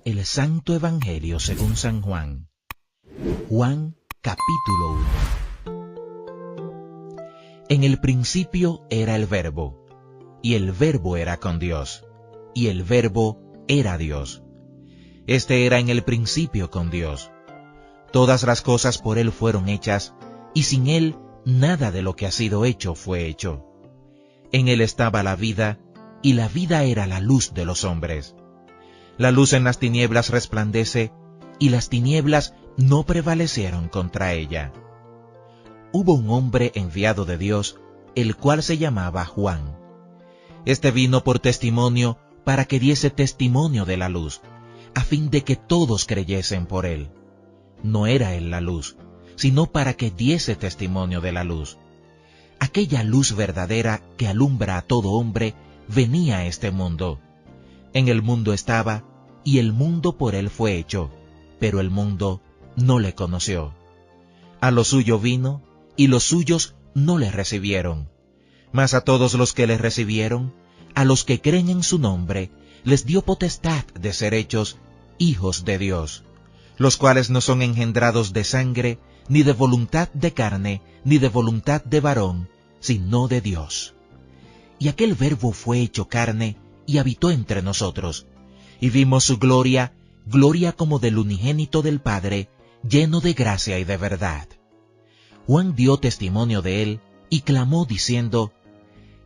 El Santo Evangelio según San Juan. Juan capítulo 1. En el principio era el Verbo, y el Verbo era con Dios, y el Verbo era Dios. Este era en el principio con Dios. Todas las cosas por Él fueron hechas, y sin Él nada de lo que ha sido hecho fue hecho. En Él estaba la vida, y la vida era la luz de los hombres. La luz en las tinieblas resplandece, y las tinieblas no prevalecieron contra ella. Hubo un hombre enviado de Dios, el cual se llamaba Juan. Este vino por testimonio para que diese testimonio de la luz, a fin de que todos creyesen por él. No era él la luz, sino para que diese testimonio de la luz. Aquella luz verdadera que alumbra a todo hombre venía a este mundo. En el mundo estaba, y el mundo por él fue hecho, pero el mundo no le conoció. A lo suyo vino, y los suyos no le recibieron. Mas a todos los que le recibieron, a los que creen en su nombre, les dio potestad de ser hechos hijos de Dios, los cuales no son engendrados de sangre, ni de voluntad de carne, ni de voluntad de varón, sino de Dios. Y aquel Verbo fue hecho carne, y habitó entre nosotros, y vimos su gloria, gloria como del unigénito del Padre, lleno de gracia y de verdad. Juan dio testimonio de él, y clamó diciendo: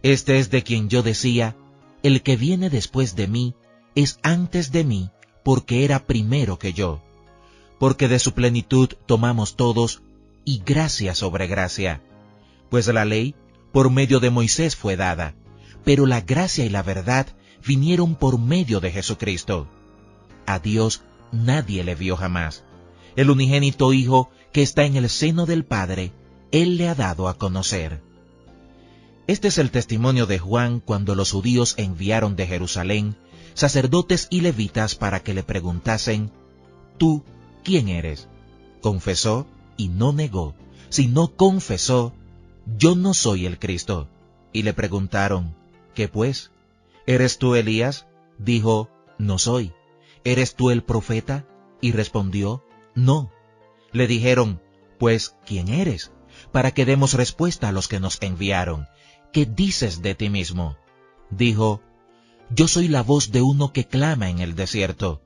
Este es de quien yo decía, el que viene después de mí, es antes de mí, porque era primero que yo. Porque de su plenitud tomamos todos, y gracia sobre gracia. Pues la ley, por medio de Moisés fue dada, pero la gracia y la verdad vinieron por medio de Jesucristo. A Dios nadie le vio jamás. El unigénito Hijo que está en el seno del Padre, Él le ha dado a conocer. Este es el testimonio de Juan cuando los judíos enviaron de Jerusalén sacerdotes y levitas para que le preguntasen: ¿Tú quién eres? Confesó y no negó, sino confesó: Yo no soy el Cristo. Y le preguntaron: ¿Qué pues? ¿Eres tú Elías? Dijo: No soy. ¿Eres tú el profeta? Y respondió: No. Le dijeron: Pues, ¿quién eres? Para que demos respuesta a los que nos enviaron. ¿Qué dices de ti mismo? Dijo: Yo soy la voz de uno que clama en el desierto: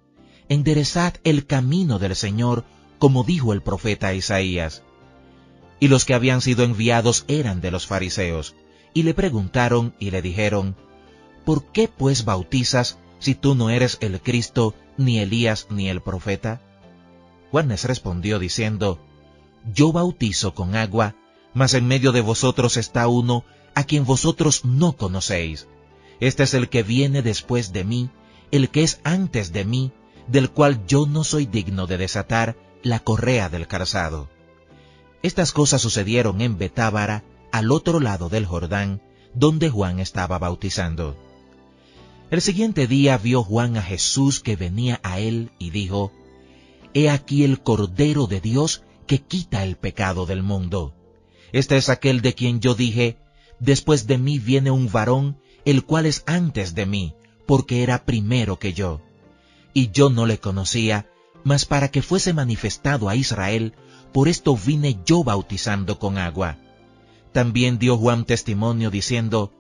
Enderezad el camino del Señor, como dijo el profeta Isaías. Y los que habían sido enviados eran de los fariseos, y le preguntaron y le dijeron: ¿Por qué pues bautizas si tú no eres el Cristo, ni Elías, ni el profeta? Juan les respondió diciendo: Yo bautizo con agua, mas en medio de vosotros está uno a quien vosotros no conocéis. Este es el que viene después de mí, el que es antes de mí, del cual yo no soy digno de desatar la correa del calzado. Estas cosas sucedieron en Betábara, al otro lado del Jordán, donde Juan estaba bautizando. El siguiente día vio Juan a Jesús que venía a él y dijo: He aquí el Cordero de Dios que quita el pecado del mundo. Este es aquel de quien yo dije: Después de mí viene un varón, el cual es antes de mí, porque era primero que yo. Y yo no le conocía, mas para que fuese manifestado a Israel, por esto vine yo bautizando con agua. También dio Juan testimonio diciendo: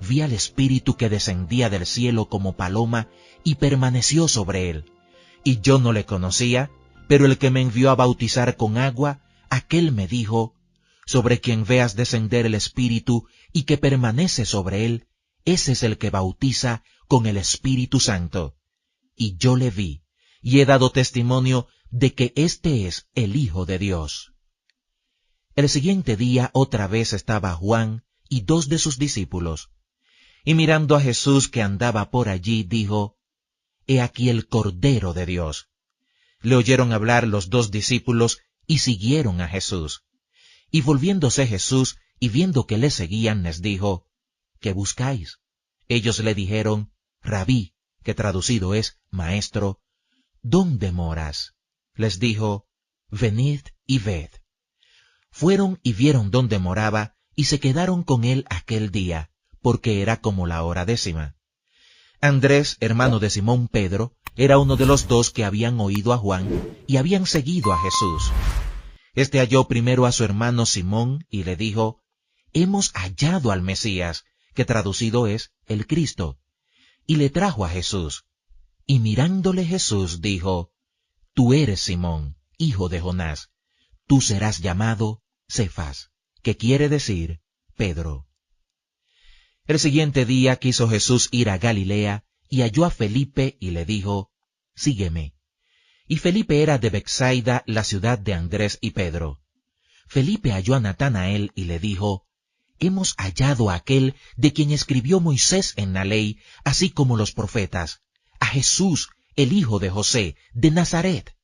Vi al Espíritu que descendía del cielo como paloma y permaneció sobre él. Y yo no le conocía, pero el que me envió a bautizar con agua, aquel me dijo: Sobre quien veas descender el Espíritu y que permanece sobre él, ese es el que bautiza con el Espíritu Santo. Y yo le vi, y he dado testimonio de que éste es el Hijo de Dios. El siguiente día otra vez estaba Juan y 2 de sus discípulos. Y mirando a Jesús que andaba por allí, dijo: He aquí el Cordero de Dios. Le oyeron hablar los 2 discípulos y siguieron a Jesús. Y volviéndose Jesús y viendo que le seguían, les dijo: ¿Qué buscáis? Ellos le dijeron: Rabí, que traducido es Maestro, ¿dónde moras? Les dijo: Venid y ved. Fueron y vieron dónde moraba, y se quedaron con él aquel día, porque era como la hora 10. Andrés, hermano de Simón Pedro, Era uno de los dos que habían oído a Juan y habían seguido a Jesús. Este halló primero a su hermano Simón y le dijo: «Hemos hallado al Mesías», que traducido es el Cristo, y le trajo a Jesús. Y mirándole Jesús dijo: «Tú eres Simón, hijo de Jonás. Tú serás llamado Cefas», que quiere decir Pedro. El siguiente día quiso Jesús ir a Galilea y halló a Felipe y le dijo: «Sígueme». Y Felipe era de Betsaida, la ciudad de Andrés y Pedro. Felipe halló a Natanael y le dijo: «Hemos hallado a aquel de quien escribió Moisés en la ley, así como los profetas, a Jesús, el hijo de José, de Nazaret».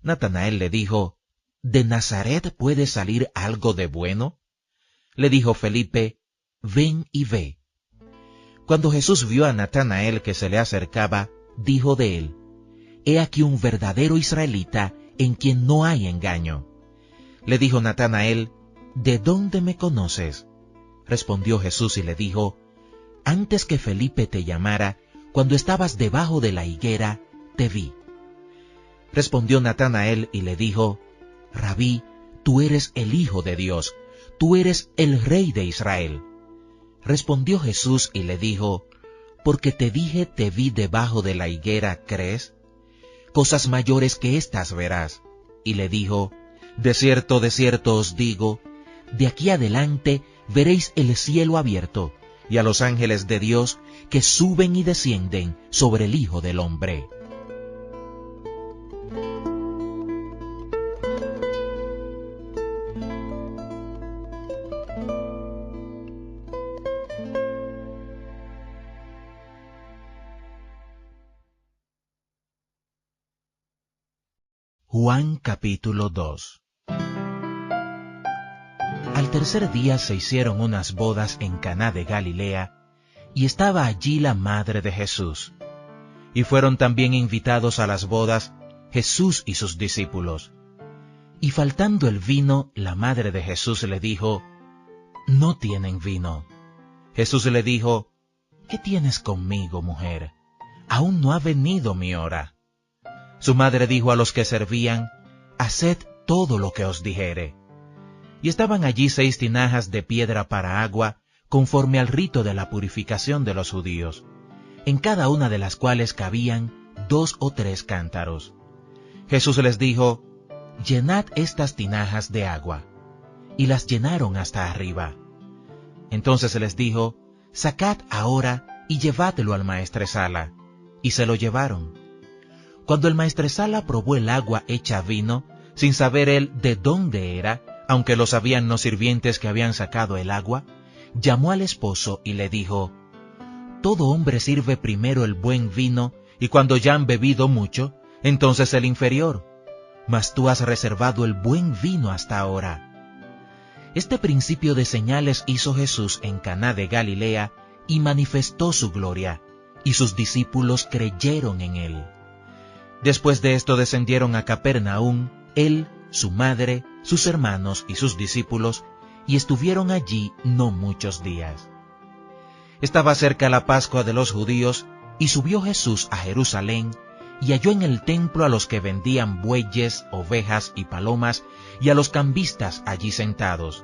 Natanael le dijo: «¿De Nazaret puede salir algo de bueno?». Le dijo Felipe: «Ven y ve». Cuando Jesús vio a Natanael que se le acercaba, dijo de él: «He aquí un verdadero israelita en quien no hay engaño». Le dijo Natanael: «¿De dónde me conoces?». Respondió Jesús y le dijo: «Antes que Felipe te llamara, cuando estabas debajo de la higuera, te vi». Respondió Natanael y le dijo: «Rabí, tú eres el Hijo de Dios, tú eres el Rey de Israel». Respondió Jesús y le dijo: «Porque te dije te vi debajo de la higuera, ¿crees? Cosas mayores que estas verás». Y le dijo: de cierto os digo, de aquí adelante veréis el cielo abierto, y a los ángeles de Dios que suben y descienden sobre el Hijo del Hombre». Juan capítulo 2. Al tercer día se hicieron unas bodas en Caná de Galilea, y estaba allí la madre de Jesús. Y fueron también invitados a las bodas Jesús y sus discípulos. Y faltando el vino, la madre de Jesús le dijo: «No tienen vino». Jesús le dijo: «¿Qué tienes conmigo, mujer? Aún no ha venido mi hora». Su madre dijo a los que servían: «Haced todo lo que os dijere». Y estaban allí 6 tinajas de piedra para agua, conforme al rito de la purificación de los judíos, en cada una de las cuales cabían 2 o 3 cántaros. Jesús les dijo: «Llenad estas tinajas de agua». Y las llenaron hasta arriba. Entonces les dijo: «Sacad ahora y llevádlo al maestresala». Y se lo llevaron. Cuando el maestresala probó el agua hecha vino, sin saber él de dónde era, aunque lo sabían los sirvientes que habían sacado el agua, llamó al esposo y le dijo: «Todo hombre sirve primero el buen vino, y cuando ya han bebido mucho, entonces el inferior. Mas tú has reservado el buen vino hasta ahora». Este principio de señales hizo Jesús en Caná de Galilea, y manifestó su gloria, y sus discípulos creyeron en él. Después de esto descendieron a Capernaum, él, su madre, sus hermanos y sus discípulos, y estuvieron allí no muchos días. Estaba cerca la Pascua de los judíos, y subió Jesús a Jerusalén, y halló en el templo a los que vendían bueyes, ovejas y palomas, y a los cambistas allí sentados.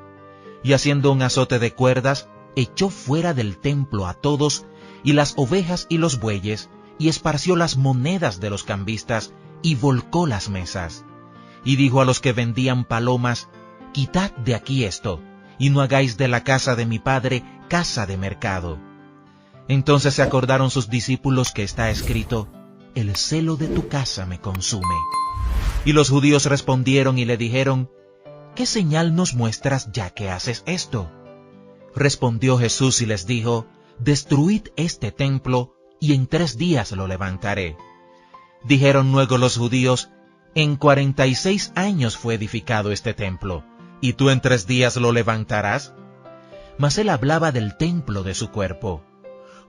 Y haciendo un azote de cuerdas, echó fuera del templo a todos, y las ovejas y los bueyes, y esparció las monedas de los cambistas, y volcó las mesas. Y dijo a los que vendían palomas: «Quitad de aquí esto, y no hagáis de la casa de mi padre casa de mercado». Entonces se acordaron sus discípulos que está escrito: «El celo de tu casa me consume». Y los judíos respondieron y le dijeron: «¿Qué señal nos muestras ya que haces esto?». Respondió Jesús y les dijo: «Destruid este templo, y en 3 días lo levantaré». Dijeron luego los judíos: «En 46 años fue edificado este templo, ¿y tú en 3 días lo levantarás?». Mas él hablaba del templo de su cuerpo.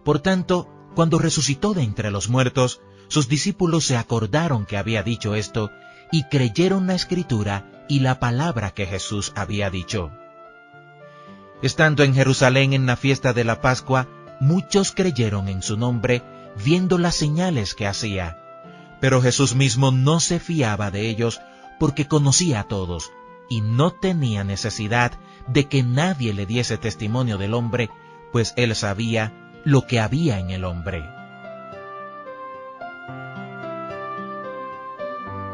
Por tanto, cuando resucitó de entre los muertos, sus discípulos se acordaron que había dicho esto, y creyeron la Escritura y la palabra que Jesús había dicho. Estando en Jerusalén en la fiesta de la Pascua, muchos creyeron en su nombre, viendo las señales que hacía, Pero Jesús mismo no se fiaba de ellos porque conocía a todos y no tenía necesidad de que nadie le diese testimonio del hombre, pues él sabía lo que había en el hombre.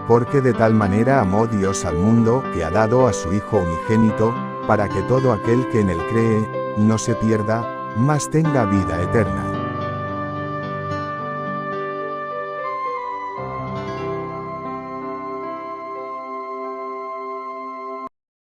Porque de tal manera amó Dios al mundo, que ha dado a su Hijo unigénito, para que todo aquel que en él cree, no se pierda, mas tenga vida eterna.